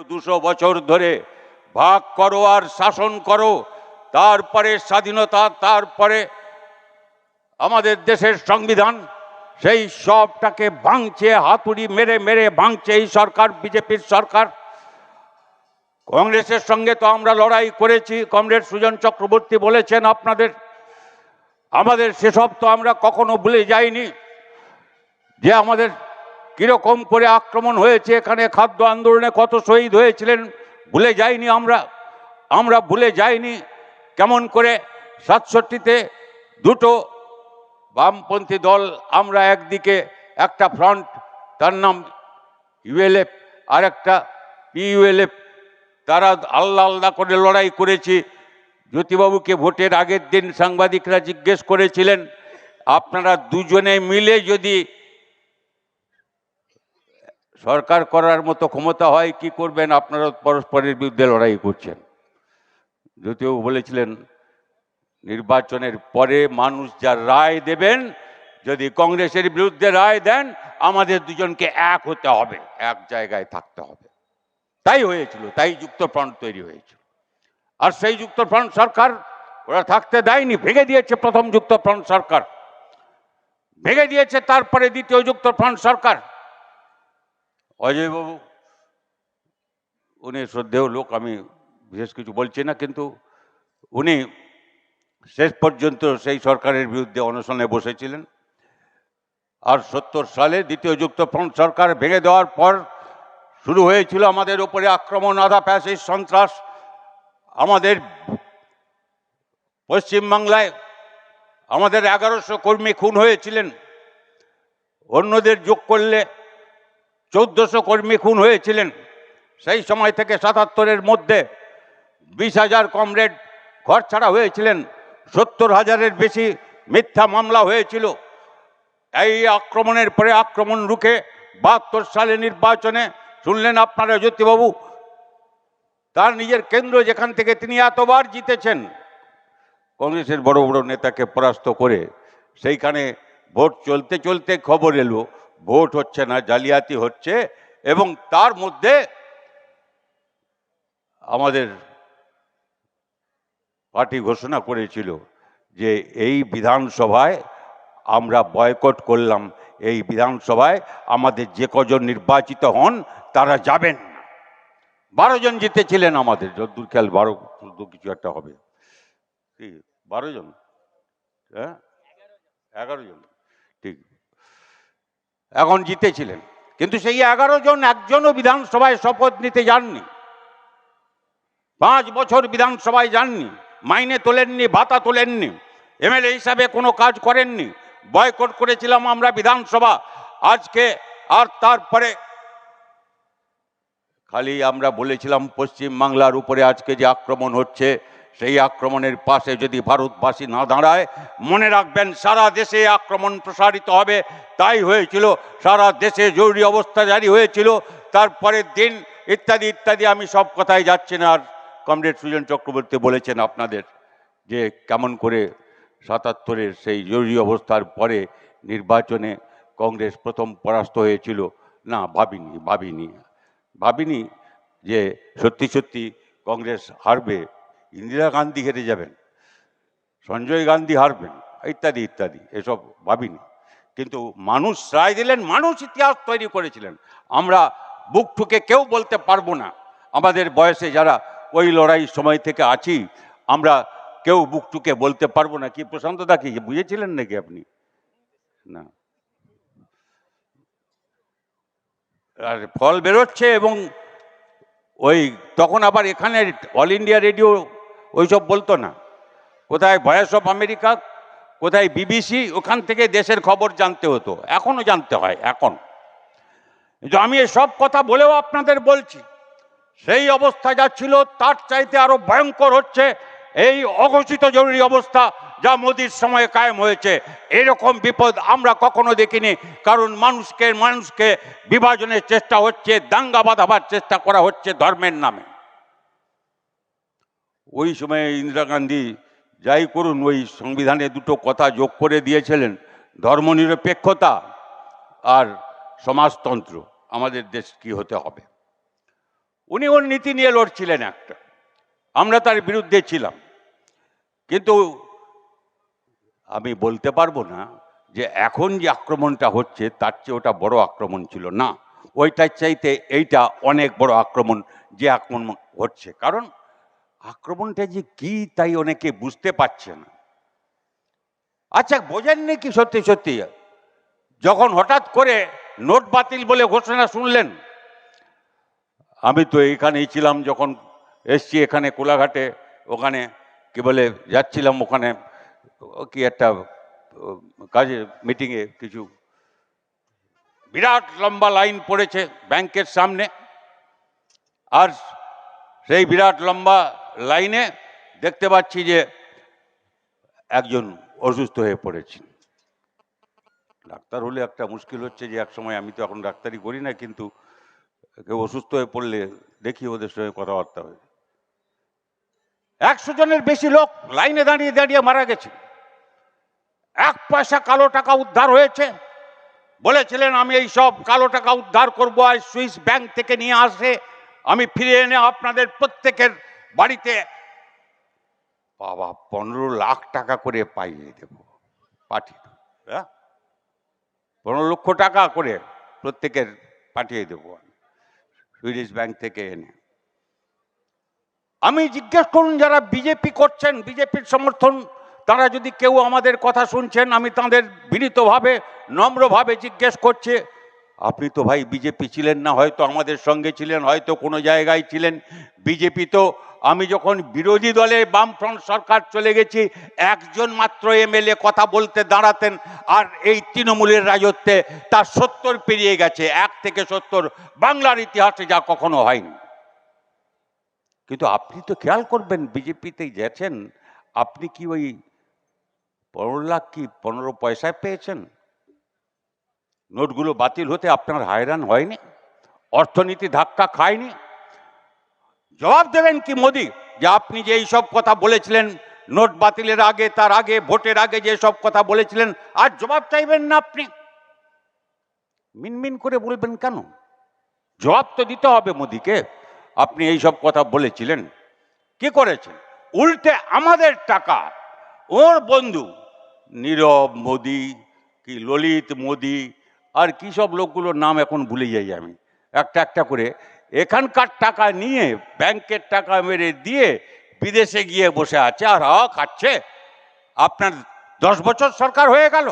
200 বছর ধরে ভাগ করো আর শাসন করো, তারপরে স্বাধীনতা, তারপরে আমাদের দেশের সংবিধান, সেই সবটাকে ভাঙছে, হাতুড়ি মেরে মেরে ভাঙছে এই সরকার, বিজেপির সরকার। কংগ্রেসের সঙ্গে তো আমরা লড়াই করেছি, কমরেড সুজন চক্রবর্তী বলেছেন আপনাদের, আমাদের সেসব তো আমরা কখনো ভুলে যাইনি যে আমাদের কিরকম করে আক্রমণ হয়েছে, এখানে খাদ্য আন্দোলনে কত শহীদ হয়েছিলেন ভুলে যাইনি আমরা ভুলে যাইনি কেমন করে 67-তে দুটো বামপন্থী দল, আমরা একদিকে একটা ফ্রন্ট, তার নাম ইউএলএফ, আর একটা পিইউএলএফ, তারা আলাদা আলাদা করে লড়াই করেছি। জ্যোতিবাবুকে ভোটের আগের দিন সাংবাদিকরা জিজ্ঞেস করেছিলেন, আপনারা দুজনে মিলে যদি সরকার করার মতো ক্ষমতা হয় কি করবেন, আপনারা পরস্পরের বিরুদ্ধে লড়াই করছেন। জ্যোতিবাবু বলেছিলেন, নির্বাচনের পরে মানুষ যা রায় দেবেন, যদি কংগ্রেসের বিরুদ্ধে রায় দেন, আমাদের দুজনকে এক হতে হবে, এক জায়গায় থাকতে হবে। তাই হয়েছিল, তাই যুক্তফ্রন্ট তৈরি হয়েছিল। আর সেই যুক্তফ্রন্ট সরকার ওরা থাকতে দেয়নি, ভেঙে দিয়েছে প্রথম যুক্তফ্রন্ট সরকার, ভেঙে দিয়েছে তারপরে দ্বিতীয় যুক্তফ্রন্ট সরকার। অজয়বাবু, উনি শ্রদ্ধেয় লোক, আমি বিশেষ কিছু বলছি না, কিন্তু উনি শেষ পর্যন্ত সেই সরকারের বিরুদ্ধে অনশনে বসেছিলেন। আর 70 সালে দ্বিতীয় যুক্তফ্রন্ট সরকার ভেঙে দেওয়ার পর শুরু হয়েছিল আমাদের উপরে আক্রমণ, আধা ফ্যাসিস্ট সন্ত্রাস। আমাদের পশ্চিমবাংলায় আমাদের 1100 কর্মী খুন হয়েছিলেন, অন্যদের যোগ করলে 1400 কর্মী খুন হয়েছিলেন। সেই সময় থেকে 77-এর মধ্যে 20,000 কমরেড ঘর ছাড়া হয়েছিলেন, 70,000-এর বেশি মিথ্যা মামলা হয়েছিল। এই আক্রমণের পরে আক্রমণ রুখে 72 সালে নির্বাচনে শুনলেন আপনারা, জ্যোতিবাবু তার নিজের কেন্দ্র যেখান থেকে তিনি এতবার জিতেছেন, কংগ্রেসের বড় বড় নেতাকে পরাস্ত করে, সেইখানে ভোট চলতে চলতে খবর এলো ভোট হচ্ছে না, জালিয়াতি হচ্ছে। এবং তার মধ্যে আমাদের পার্টি ঘোষণা করেছিল যে এই বিধানসভায় আমরা বয়কট করলাম, এই বিধানসভায় আমাদের যে কজন নির্বাচিত হন তারা যাবেন না। 12 জন জিতেছিলেন আমাদের, যদ্দূর খেয়াল 12 কিছু একটা হবে, 12 জন, হ্যাঁ 11 জন, ঠিক, এখন জিতেছিলেন। কিন্তু সেই 11 জন একজনও বিধানসভায় শপথ নিতে যাননি, 5 বছর বিধানসভায় যাননি, মাইনে তোলেননি, ভাতা তোলেননি, এমএলএ হিসাবে কোনো কাজ করেননি। বয়কট করেছিলাম আমরা বিধানসভা আজকে। আর তারপরে খালি আমরা বলেছিলাম পশ্চিমবাংলার উপরে আজকে যে আক্রমণ হচ্ছে, সেই আক্রমণের পাশে যদি ভারতবাসী না দাঁড়ায়, মনে রাখবেন সারা দেশে আক্রমণ প্রসারিত হবে। তাই হয়েছিল, সারা দেশে জরুরি অবস্থা জারি হয়েছিল, তারপরের দিন ইত্যাদি ইত্যাদি। আমি সব কথায় যাচ্ছি না। আর কমরেড সুজন চক্রবর্তী বলেছেন আপনাদের যে কেমন করে 77-এর সেই জরুরি অবস্থার পরে নির্বাচনে কংগ্রেস প্রথম পরাস্ত হয়েছিল। না, ভাবিনি যে সত্যি সত্যি কংগ্রেস হারবে, ইন্দিরা গান্ধী হেরে যাবেন, সঞ্জয় গান্ধী হারবেন, ইত্যাদি ইত্যাদি, এসব ভাবিনি। কিন্তু মানুষ রায় দিলেন, মানুষ ইতিহাস তৈরি করেছিলেন। আমরা বুক ঠুকে কেউ বলতে পারবো না, আমাদের বয়সে যারা ওই লড়াইয়ের সময় থেকে আছি, আমরা কেউ বুক ঠুকে বলতে পারবো না। কি প্রশান্ত দা, কি বুঝেছিলেন নাকি আপনি? না, আর ফল বেরোচ্ছে। এবং ওই তখন আবার এখানে অল ইন্ডিয়া রেডিও ওইসব বলতো না, কোথায় ভয়েস অফ আমেরিকা, কোথায় বিবিসি, ওখান থেকে দেশের খবর জানতে হতো, এখনো জানতে হয় এখন। কিন্তু আমি এসব কথা বলেও আপনাদের বলছি, সেই অবস্থা যা ছিল তার চাইতে আরো ভয়ঙ্কর হচ্ছে এই অঘোষিত জরুরি অবস্থা যা মোদির সময়ে কায়েম হয়েছে। এরকম বিপদ আমরা কখনো দেখিনি। কারণ মানুষকে বিভাজনের চেষ্টা হচ্ছে, দাঙ্গা বাঁধাবার চেষ্টা করা হচ্ছে ধর্মের নামে। ওই সময় ইন্দিরা গান্ধী যাই করুন, ওই সংবিধানে দুটো কথা যোগ করে দিয়েছিলেন, ধর্মনিরপেক্ষতা আর সমাজতন্ত্র। আমাদের দেশ কি হতে হবে, উনি ওর নীতি নিয়ে লড়ছিলেন একটা, আমরা তার বিরুদ্ধে ছিলাম। কিন্তু আমি বলতে পারবো না যে এখন যে আক্রমণটা হচ্ছে তার চেয়ে ওটা বড় আক্রমণ ছিল না, ওইটার চাইতে এইটা অনেক বড় আক্রমণ যে আক্রমণ হচ্ছে। কারণ আক্রমণটা যে কি তাই অনেকে বুঝতে পারছে না। আচ্ছা, বোঝেননি কি সত্যি সত্যি যখন হঠাৎ করে নোট বাতিল বলে ঘোষণা শুনলেন? আমি তো এইখানেই ছিলাম যখন এসছি এখানে কোলাঘাটে, ওখানে কি বলে যাচ্ছিলাম, ওখানে কি একটা কাজে মিটিংয়ে, কিছু বিরাট লম্বা লাইন পড়েছে ব্যাংকের সামনে, আর সেই বিরাট লম্বা লাইনে দেখতে পাচ্ছি যে একজন অসুস্থ হয়ে পড়েছেন। ডাক্তার হলে একটা মুশকিল হচ্ছে যে এক সময়, আমি তো এখন ডাক্তারি করি না, কিন্তু কেউ অসুস্থ হয়ে পড়লে দেখি ওদের সঙ্গে কথাবার্তা হয়। 100 জনের বেশি লোক লাইনে দাঁড়িয়ে দাঁড়িয়ে মারা গেছে। 1 পয়সা কালো টাকা উদ্ধার হয়েছে। বলেছিলেন আমি এই সব কালো টাকা উদ্ধার করব, আর সুইস ব্যাংক থেকে নিয়ে আসে আমি ফিরে এনে আপনাদের প্রত্যেকের বাড়িতে বাবা 15 লাখ টাকা করে পাইয়ে দেব, পাঠিয়ে দেব। হ্যাঁ, 15 লক্ষ টাকা করে প্রত্যেকের পাঠিয়ে দেব সুইডিশ ব্যাংক থেকে এনে। আমি জিজ্ঞেস করুন, যারা বিজেপি করছেন, বিজেপির সমর্থন, তারা যদি কেউ আমাদের কথা শুনছেন, আমি তাদের বিনীতভাবে নম্রভাবে জিজ্ঞেস করছি, আপনি তো ভাই বিজেপি ছিলেন না, হয়তো আমাদের সঙ্গে ছিলেন, হয়তো কোনো জায়গায় ছিলেন। বিজেপি তো, আমি যখন বিরোধী দলে বামফ্রন্ট সরকার চলে গেছি, একজন মাত্র এমএলএ কথা বলতে দাঁড়াতেন, আর এই তৃণমূলের রাজত্বে তার 70 পেরিয়ে গেছে। 1 থেকে 70 বাংলার ইতিহাসে যা কখনো হয়নি। কিন্তু আপনি তো খেয়াল করবেন, বিজেপিতে গেছেন, আপনি কি ওই 15 লাখ কি 15 পয়সায় পেয়েছেন? নোটগুলো বাতিল হতে আপনার hayran হয়নি? অর্থনীতি ধাক্কা খায়নি? জবাব দেবেন কি মোদি, যে আপনি যে এই সব কথা বলেছিলেন নোট বাতিলের আগে, তার আগে, ভোটের আগে যে সব কথা বলেছিলেন, আর জবাব চাইবেন না? আপনি মিনমিন করে বলবেন কেন? জবাব তো দিতে হবে মোদিকে। আপনি এই সব কথা বলেছিলেন, কি করেছেন? উল্টে আমাদের টাকা, ওর বন্ধু নীরব মোদি, কি ললিত মোদি, আর কি সব লোকগুলোর নাম এখন ভুলে যাই আমি, একটা একটা করে এখানকার টাকা নিয়ে, ব্যাংকের টাকা মেরে দিয়ে বিদেশে গিয়ে বসে আছে আর খাচ্ছে। আপনার 10 বছর সরকার হয়ে গেল।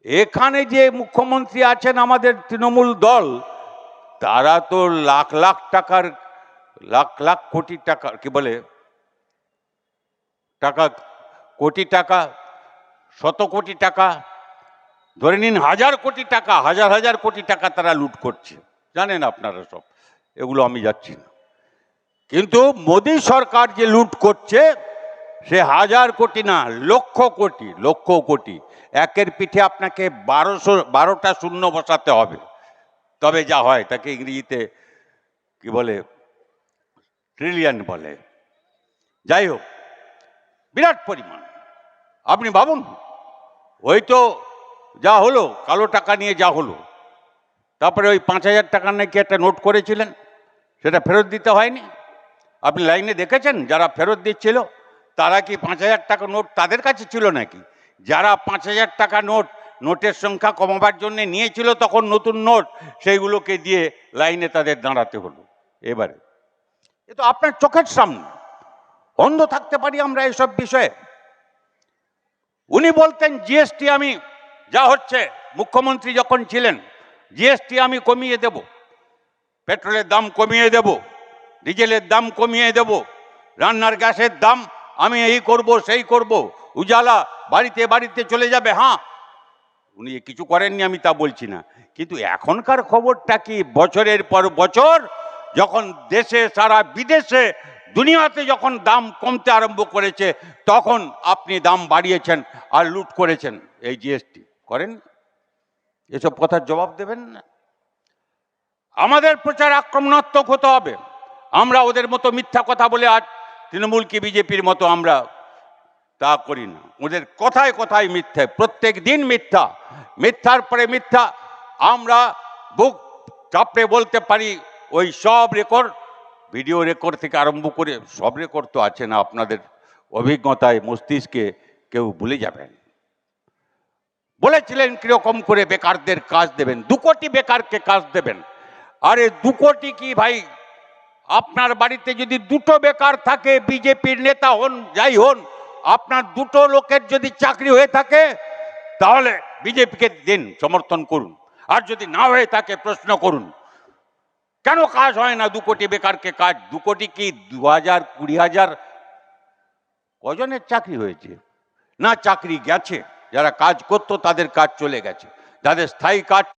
এখানে যে মুখ্যমন্ত্রী আছেন আমাদের তৃণমূল দল, তারা তো লাখ লাখ টাকার, লাখ লাখ কোটি টাকা, কি বলে টাকা, কোটি টাকা, শত কোটি টাকা, ধরে নিন 1000 কোটি টাকা, হাজার হাজার কোটি টাকা তারা লুট করছে। জানেন আপনারা সব, এগুলো আমি যাচ্ছি না। কিন্তু মোদী সরকার যে লুট করছে, সে 1000 কোটি না, লক্ষ কোটি, লক্ষ কোটি। একের পিঠে আপনাকে 12টা শূন্য বসাতে হবে, তবে যা হয় তাকে ইংরেজিতে কি বলে, ট্রিলিয়ন বলে। যাই হোক, বিরাট পরিমাণ। আপনি ভাবুন, ওই তো যা হলো, কালো টাকা নিয়ে যা হলো, তারপরে ওই 5000 টাকার নাকি একটা নোট করেছিলেন, সেটা ফেরত দিতে হয়নি। আপনি লাইনে দেখেছেন যারা ফেরত দিচ্ছিল, তারা কি 5000 টাকা নোট তাদের কাছে ছিল নাকি? যারা 5000 টাকা নোট, নোটের সংখ্যা কমাবার জন্য নিয়েছিল তখন নতুন নোট, সেইগুলোকে দিয়ে লাইনে তাদের দাঁড়াতে হলো। এবারে এ তো আপনার চোখের সামনে, অন্ধ থাকতে পারি আমরা এসব বিষয়ে। উনি বলতেন জিএসটি আমি, যা হচ্ছে, মুখ্যমন্ত্রী যখন ছিলেন, জিএসটি আমি কমিয়ে দেব, পেট্রোলের দাম কমিয়ে দেব, ডিজেলের দাম কমিয়ে দেব, রান্নার গ্যাসের দাম আমি এই করব সেই করব, উজালা বাড়িতে বাড়িতে চলে যাবে। হ্যাঁ, উনি কিছু করেননি আমি তা বলছি না, কিন্তু এখনকার খবরটা কি, বছরের পর বছর যখন দেশে, সারা বিদেশে, দুনিয়াতে যখন দাম কমতে আরম্ভ করেছে, তখন আপনি দাম বাড়িয়েছেন আর লুট করেছেন। এই জিএসটি করেন, এসব কথার জবাব দেবেন না। আমাদের প্রচার আক্রমণাত্মক হতে হবে। আমরা ওদের মতো মিথ্যা কথা বলে, আর তৃণমূল কি বিজেপির মতো আমরা তা করি না। ওদের কথায় কথায় মিথ্যে, প্রত্যেক দিন মিথ্যা, মিথ্যার পরে মিথ্যা। আমরা বুক চাপড়ে বলতে পারি ওই সব রেকর্ড, ভিডিও রেকর্ড থেকে আরম্ভ করে সব রেকর্ড তো আছে না, আপনাদের অভিজ্ঞতায় মস্তিষ্কে কেউ ভুলে যাবেন। বলেছিলেন কিরকম করে বেকারদের কাজ দেবেন, 2 কোটি বেকারকে কাজ দেবেন। আরে 2 কোটি কি ভাই, আপনার বাড়িতে যদি 2টো বেকার থাকে, বিজেপির নেতা হন যাই হন, আপনার 2টো লোকের যদি চাকরি হয়ে থাকে তাহলে বিজেপিকে দিন, সমর্থন করুন। আর যদি না হয়ে থাকে প্রশ্ন করুন কেন কাজ হয় না 2 কোটি বেকারকে কাজ। 2 কোটি কি 2000 20,000 কজনের চাকরি হয়েছে? না চাকরি গেছে, যারা কাজ করতো তাদের কাজ চলে গেছে, যাদের স্থায়ী কাজ